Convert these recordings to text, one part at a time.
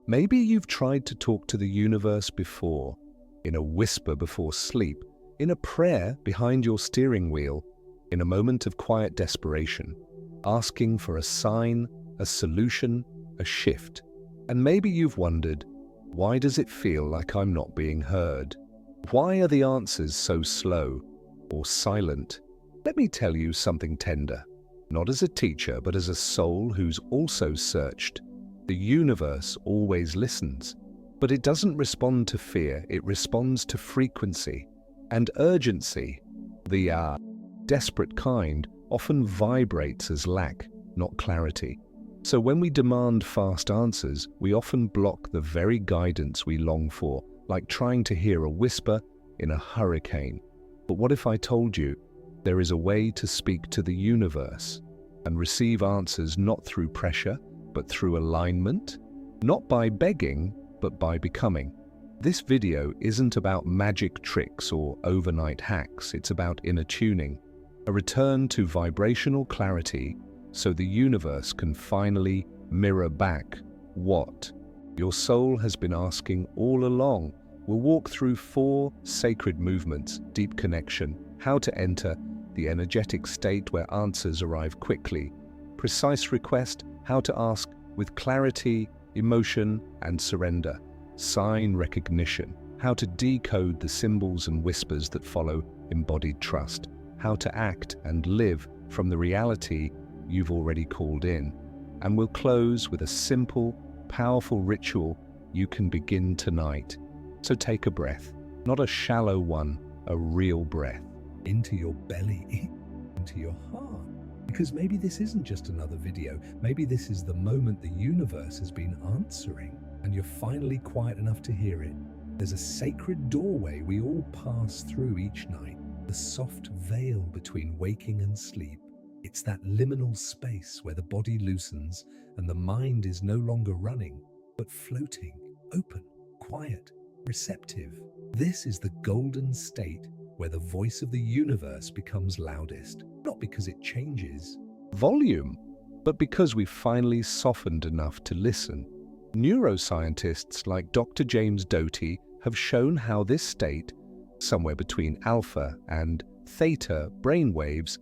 Maybe you've tried to talk to the universe before, in a whisper before sleep, in a prayer behind your steering wheel, in a moment of quiet desperation, asking for a sign, a solution, a shift. And maybe you've wondered, why does it feel like I'm not being heard? Why are the answers so slow or silent? Let me tell you something tender. Not as a teacher, but as a soul who's also searched. The universe always listens, but it doesn't respond to fear, it responds to frequency and urgency. The desperate kind often vibrates as lack, not clarity. So when we demand fast answers, we often block the very guidance we long for, like trying to hear a whisper in a hurricane. But what if I told you there is a way to speak to the universe and receive answers not through pressure, but through alignment? Not by begging, but by becoming. This video isn't about magic tricks or overnight hacks, it's about inner tuning, a return to vibrational clarity so the universe can finally mirror back what your soul has been asking all along. We'll walk through 4 sacred movements: deep connection, how to enter the energetic state where answers arrive quickly; precise request, how to ask with clarity, emotion, and surrender; sign recognition, how to decode the symbols and whispers that follow embodied trust; how to act and live from the reality you've already called in. And we'll close with a simple, powerful ritual you can begin tonight. So take a breath, not a shallow one, a real breath. Into your belly, into your heart. Because maybe this isn't just another video. Maybe this is the moment the universe has been answering, and you're finally quiet enough to hear it. There's a sacred doorway we all pass through each night, the soft veil between waking and sleep. It's that liminal space where the body loosens and the mind is no longer running, but floating, open, quiet, receptive. This is the golden state where the voice of the universe becomes loudest, not because it changes volume, but because we've finally softened enough to listen. Neuroscientists like Dr. James Doty have shown how this state, somewhere between alpha and theta brainwaves,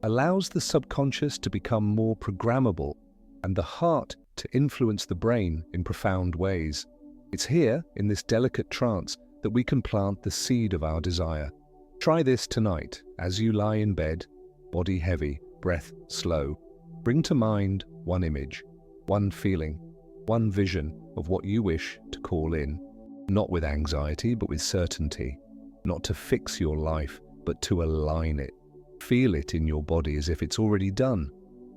allows the subconscious to become more programmable and the heart to influence the brain in profound ways. It's here, in this delicate trance, that we can plant the seed of our desire. Try this tonight as you lie in bed, body heavy, breath slow. Bring to mind one image, one feeling, one vision of what you wish to call in. Not with anxiety, but with certainty. Not to fix your life, but to align it. Feel it in your body as if it's already done.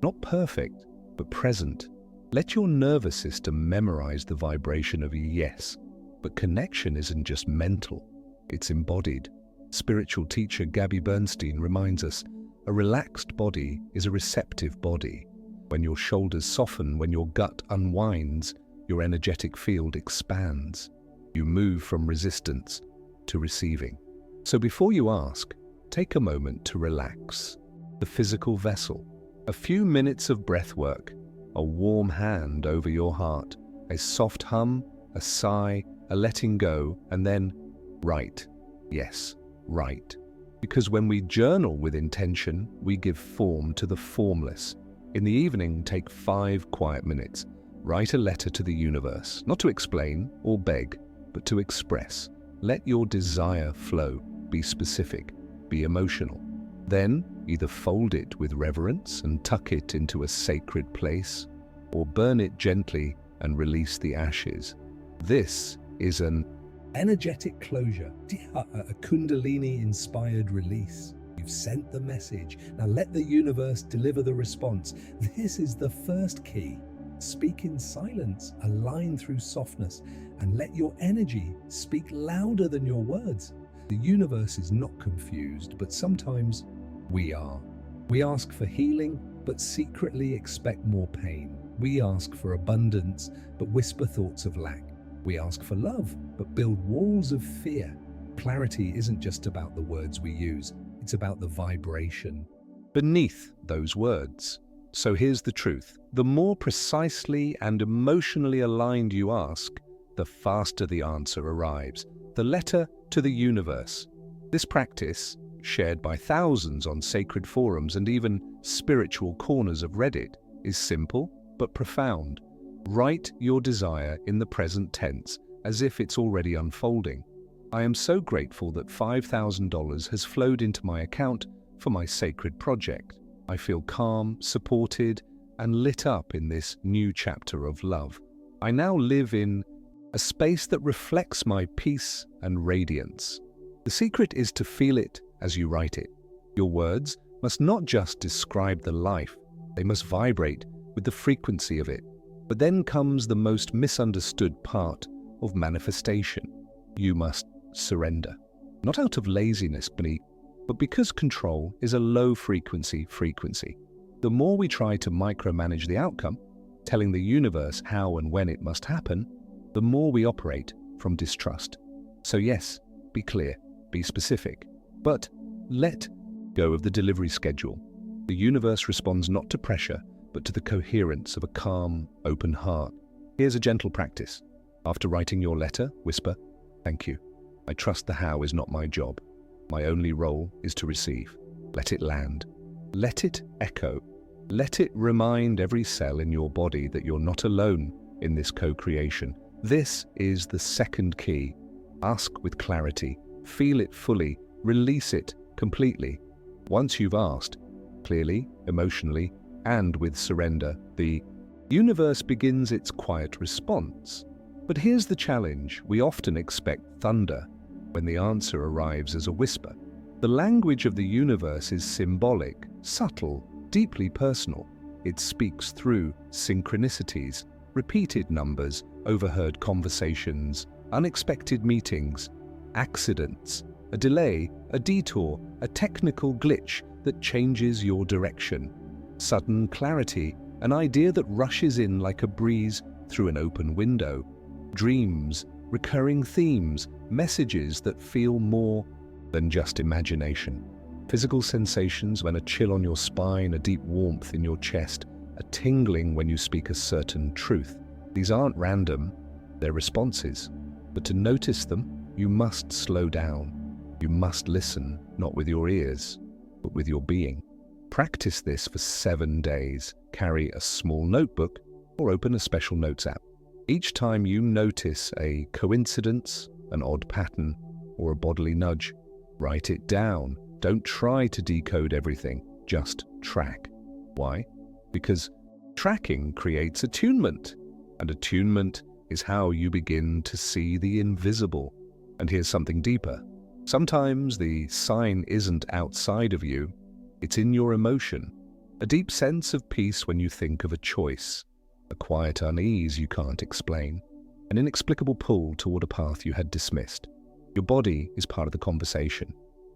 Not perfect, but present. Let your nervous system memorize the vibration of yes. But connection isn't just mental, it's embodied. Spiritual teacher Gabby Bernstein reminds us, a relaxed body is a receptive body. When your shoulders soften, when your gut unwinds, your energetic field expands. You move from resistance to receiving. So before you ask, take a moment to relax the physical vessel. A few minutes of breath work, a warm hand over your heart, a soft hum, a sigh, a letting go, and then write. Yes, write. Because when we journal with intention, we give form to the formless. In the evening, take 5 quiet minutes. Write a letter to the universe, not to explain or beg, but to express. Let your desire flow. Be specific. Be emotional. Then, either fold it with reverence and tuck it into a sacred place, or burn it gently and release the ashes. This is an energetic closure, a Kundalini-inspired release. You've sent the message. Now let the universe deliver the response. This is the first key. Speak in silence, align through softness, and let your energy speak louder than your words. The universe is not confused, but sometimes we are. We ask for healing, but secretly expect more pain. We ask for abundance, but whisper thoughts of lack. We ask for love, but build walls of fear. Clarity isn't just about the words we use, it's about the vibration beneath those words. So here's the truth. The more precisely and emotionally aligned you ask, the faster the answer arrives. The letter to the universe. This practice, shared by thousands on sacred forums and even spiritual corners of Reddit, is simple but profound. Write your desire in the present tense, as if it's already unfolding. I am so grateful that $5,000 has flowed into my account for my sacred project. I feel calm, supported, and lit up in this new chapter of love. I now live in a space that reflects my peace and radiance. The secret is to feel it as you write it. Your words must not just describe the life, they must vibrate with the frequency of it. But then comes the most misunderstood part of manifestation. You must surrender. Not out of laziness, but because control is a low-frequency. The more we try to micromanage the outcome, telling the universe how and when it must happen, the more we operate from distrust. So yes, be clear, be specific, but let go of the delivery schedule. The universe responds not to pressure, but to the coherence of a calm, open heart. Here's a gentle practice. After writing your letter, whisper, "Thank you. I trust the how is not my job. My only role is to receive." Let it land. Let it echo. Let it remind every cell in your body that you're not alone in this co-creation. This is the second key. Ask with clarity. Feel it fully. Release it completely. Once you've asked, clearly, emotionally, and with surrender, the universe begins its quiet response. But here's the challenge. We often expect thunder when the answer arrives as a whisper. The language of the universe is symbolic, subtle, deeply personal. It speaks through synchronicities, repeated numbers, overheard conversations, unexpected meetings, accidents, a delay, a detour, a technical glitch that changes your direction, sudden clarity, an idea that rushes in like a breeze through an open window, dreams, recurring themes, messages that feel more than just imagination. Physical sensations when a chill on your spine, a deep warmth in your chest, a tingling when you speak a certain truth. These aren't random, they're responses. But to notice them, you must slow down. You must listen, not with your ears, but with your being. Practice this for 7 days. Carry a small notebook or open a special notes app. Each time you notice a coincidence, an odd pattern, or a bodily nudge, write it down. Don't try to decode everything, just track. Why? Because tracking creates attunement, and attunement is how you begin to see the invisible. And here's something deeper. Sometimes the sign isn't outside of you, it's in your emotion. A deep sense of peace when you think of a choice, a quiet unease you can't explain, an inexplicable pull toward a path you had dismissed. Your body is part of the conversation.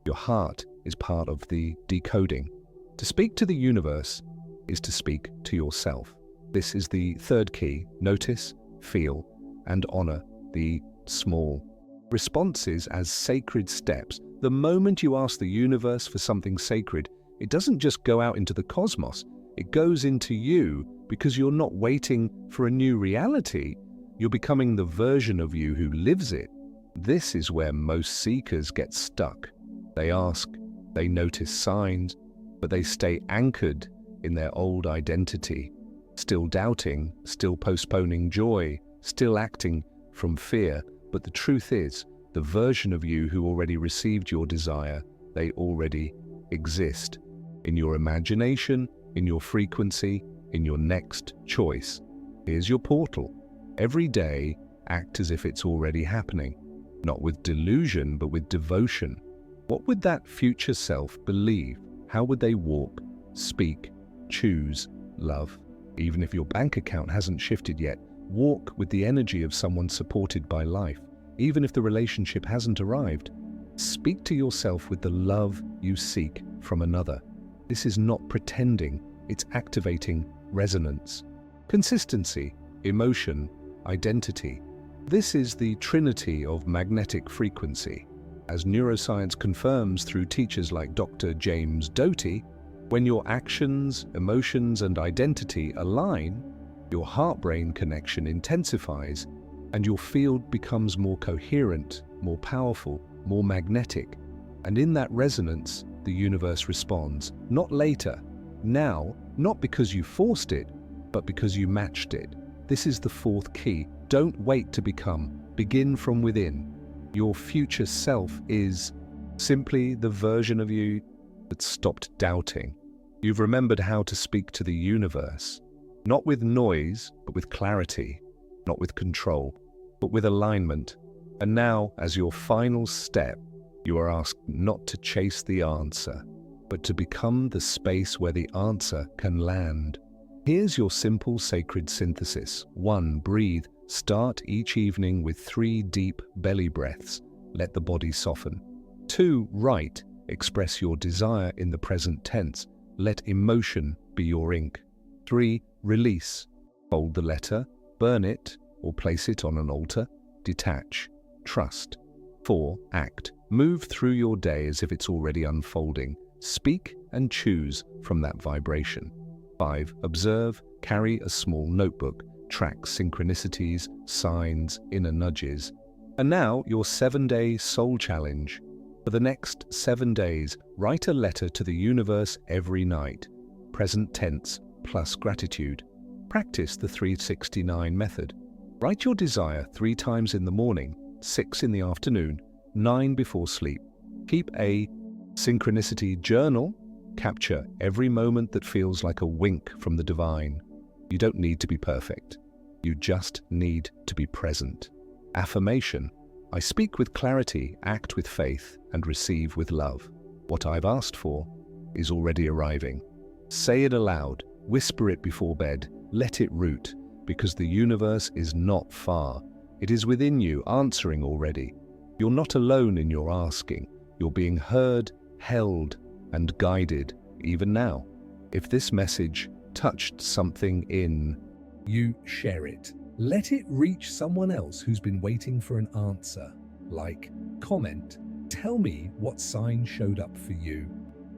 Your heart is part of the decoding. To speak to the universe is to speak to yourself. This is the third key. Notice, feel, and honor the small responses as sacred steps. The moment you ask the universe for something sacred, it doesn't just go out into the cosmos, it goes into you because you're not waiting for a new reality. You're becoming the version of you who lives it. This is where most seekers get stuck. They ask, they notice signs, but they stay anchored in their old identity, still doubting, still postponing joy, still acting from fear. But the truth is, the version of you who already received your desire, they already exist in your imagination, in your frequency, in your next choice. Here's your portal. Every day, act as if it's already happening, not with delusion, but with devotion. What would that future self believe? How would they walk, speak, choose, love? Even if your bank account hasn't shifted yet, walk with the energy of someone supported by life. Even if the relationship hasn't arrived, speak to yourself with the love you seek from another. This is not pretending, it's activating resonance. Consistency, emotion, identity. This is the trinity of magnetic frequency. As neuroscience confirms through teachers like Dr. James Doty, When your actions, emotions, and identity align, your heart-brain connection intensifies and your field becomes more coherent, more powerful, more magnetic. And in that resonance, the universe responds, not later, now, not because you forced it, but because you matched it. This is the fourth key. Don't wait to become. Begin from within. Your future self is simply the version of you that stopped doubting. You've remembered how to speak to the universe, not with noise, but with clarity, not with control, but with alignment. And now, as your final step, you are asked not to chase the answer, but to become the space where the answer can land. Here's your simple sacred synthesis. 1. Breathe. Start each evening with 3 deep belly breaths. Let the body soften. 2. Write. Express your desire in the present tense. Let emotion be your ink. 3. Release. Fold the letter, burn it, or place it on an altar. Detach. Trust. 4. Act. Move through your day as if it's already unfolding. Speak and choose from that vibration. 5. Observe. Carry a small notebook. Track synchronicities, signs, inner nudges. And now, your 7-day soul challenge. For the next 7 days, write a letter to the universe every night. Present tense plus gratitude. Practice the 369 method. Write your desire 3 times in the morning, 6 in the afternoon, 9 before sleep. Keep a synchronicity journal. Capture every moment that feels like a wink from the divine. You don't need to be perfect. You just need to be present. Affirmation. I speak with clarity, act with faith, and receive with love. What I've asked for is already arriving. Say it aloud, whisper it before bed, let it root, because the universe is not far. It is within you, answering already. You're not alone in your asking. You're being heard, held, and guided, even now. If this message touched something in you, share it. Let it reach someone else who's been waiting for an answer. Like, comment, tell me what sign showed up for you.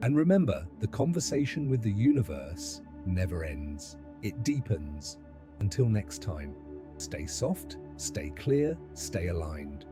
And remember, the conversation with the universe never ends. It deepens. Until next time, stay soft, stay clear, stay aligned.